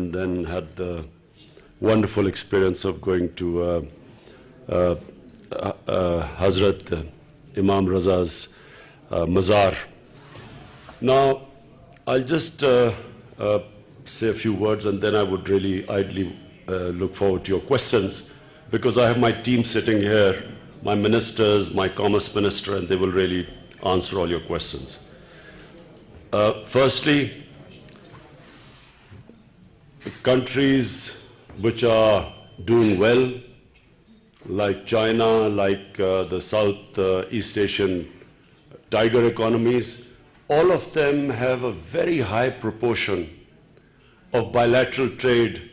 and then had the wonderful experience of going to Hazrat Imam Raza's Mazar. Now, I'll just say a few words, and then I would really idly look forward to your questions, because I have my team sitting here, my ministers, my commerce minister, and they will really answer all your questions. Firstly, countries which are doing well, like China, like the Southeast Asian tiger economies, all of them have a very high proportion of bilateral trade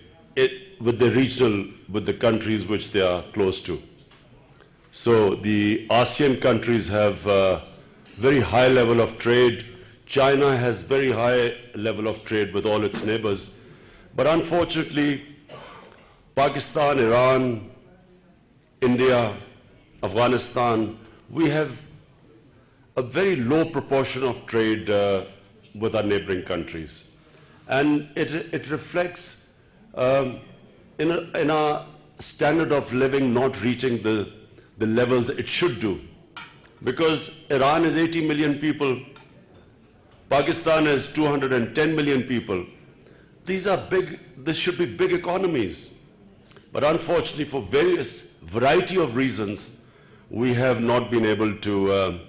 with the countries which they are close to. So the ASEAN countries have a very high level of trade. China has very high level of trade with all its neighbors. But unfortunately, Pakistan, Iran, India, Afghanistan, we have a very low proportion of trade with our neighboring countries. And it reflects in our standard of living not reaching the levels it should do. Because Iran is 80 million people, Pakistan is 210 million people. These are big, this should be big economies. But unfortunately, for various variety of reasons, we have not been able to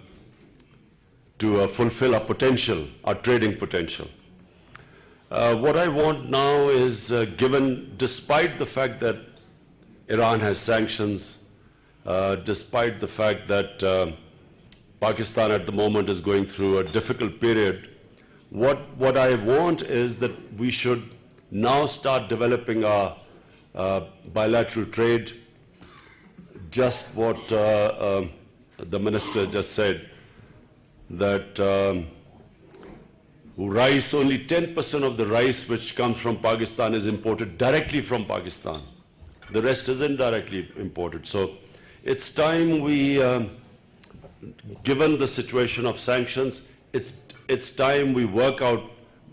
fulfill our potential, our trading potential. What I want now is, given, despite the fact that Iran has sanctions, despite the fact that Pakistan at the moment is going through a difficult period, what I want is that we should now start developing our bilateral trade. Just what the minister just said, that rice, only 10% of the rice which comes from Pakistan is imported directly from Pakistan. The rest is indirectly imported. So it's time we, given the situation of sanctions, it's time we work out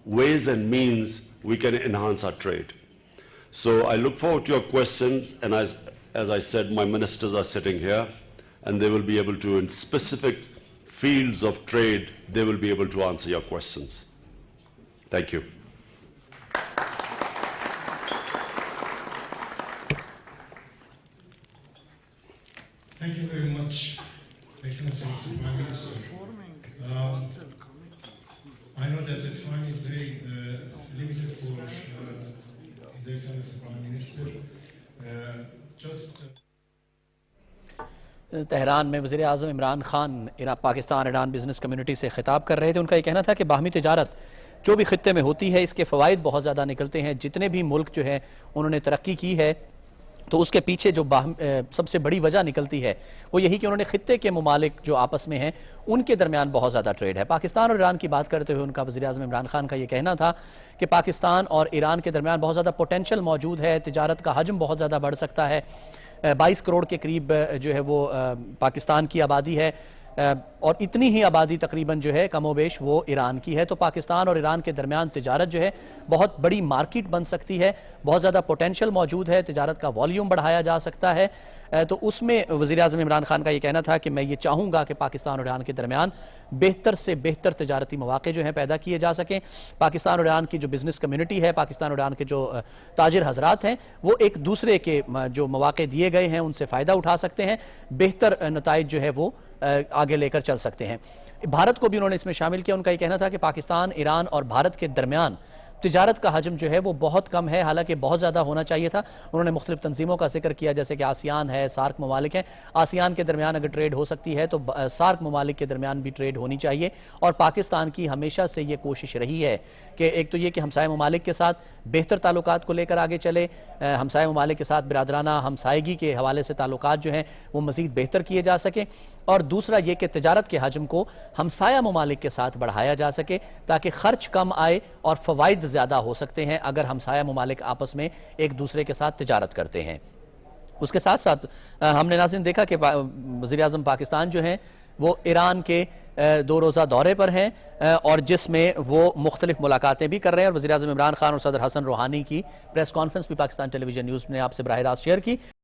ways and means we can enhance our trade. So I look forward to your questions, and as I said, my ministers are sitting here, and they will be able to, in specific fields of trade, they will be able to answer your questions. Thank you. Thank you very much, Excellency Mr. Prime Minister. I know that the time is very limited for His Excellency Prime Minister. Tehran में वज़ीर आज़म Imran Khan Pakistan Iran business community से ख़िताब कर रहे थे। उनका ये कहना था कि बाहमी तिजारत जो भी ख़ित्ते में होती है, इसके फ़वाइद बहुत ज़्यादा निकलते हैं। जितने भी मुल्क जो है उन्होंने तरक्की की है, तो उसके पीछे जो सबसे बड़ी वजह निकलती है वो यही कि उन्होंने ख़ित्ते के ममालिक जो आपस में हैं उनके दरमियान बहुत ज़्यादा ट्रेड है। पाकिस्तान और ईरान की बात करते हुए उनका वज़ीर आज़म इमरान खान का ये कहना था कि पाकिस्तान और ईरान के दरमियान बहुत ज़्यादा पोटेंशल मौजूद है, तिजारत का हजम बहुत ज़्यादा बढ़ सकता है। 22 करोड़ के करीब जो है वो पाकिस्तान की आबादी है, और इतनी ही आबादी तकरीबन जो है कमोबेश वो ईरान की है। तो पाकिस्तान और ईरान के दरमियान तिजारत जो है बहुत बड़ी मार्केट बन सकती है, बहुत ज़्यादा पोटेंशल मौजूद है, तिजारत का वॉल्यूम बढ़ाया जा सकता है। तो उसमें वज़ीर आज़म इमरान खान का ये कहना था कि मैं ये चाहूँगा कि पाकिस्तान और ईरान के दरमियान बेहतर से बेहतर तिजारती मौक़े जो हैं पैदा किए जा सकें। पाकिस्तान और ईरान की जो बिज़नेस कम्युनिटी है, पाकिस्तान और ईरान के जो ताजिर हजरात हैं, वो एक दूसरे के जो मौक़े दिए गए हैं उनसे फ़ायदा उठा सकते हैं, बेहतर नताइज जो है वो आगे लेकर चल सकते हैं। भारत को भी उन्होंने इसमें शामिल किया। उनका ये कहना था कि पाकिस्तान, ईरान और भारत के दरमियान तिजारत का हजम जो है वो बहुत कम है, हालांकि बहुत ज़्यादा होना चाहिए था। उन्होंने मुख्तलिफ तंजीमों का जिक्र किया, जैसे कि आसियान है, सार्क ममालिक हैं। आसियान के दरमियान अगर ट्रेड हो सकती है तो सार्क ममालिक के दरमियान भी ट्रेड होनी चाहिए। और पाकिस्तान की हमेशा से ये कोशिश रही है कि एक तो ये कि हमसाय ममालिक के साथ बेहतर ताल्लुकात को लेकर आगे चले, हमसाय ममालिक के साथ बिरादराना हमसायगी के हवाले से ताल्लुकात जो हैं वो मज़ीद बेहतर किए जा सकें, और दूसरा ये कि तिजारत के हजम को हमसाया ममालिक के साथ बढ़ाया जा सके ताकि ख़र्च कम आए और फ़वाइद ज़्यादा हो सकते हैं अगर हमसाया ममालिक आपस में एक दूसरे के साथ तिजारत करते हैं। उसके साथ साथ हमने नाज़रीन देखा कि वज़ीर आज़म पाकिस्तान जो हैं वो ईरान के دو روزہ دورے پر ہیں اور جس میں وہ مختلف ملاقاتیں بھی کر رہے ہیں اور وزیراعظم عمران خان اور صدر حسن روحانی کی پریس کانفرنس بھی پاکستان ٹیلی ویژن نیوز نے آپ سے براہ راست شیئر کی.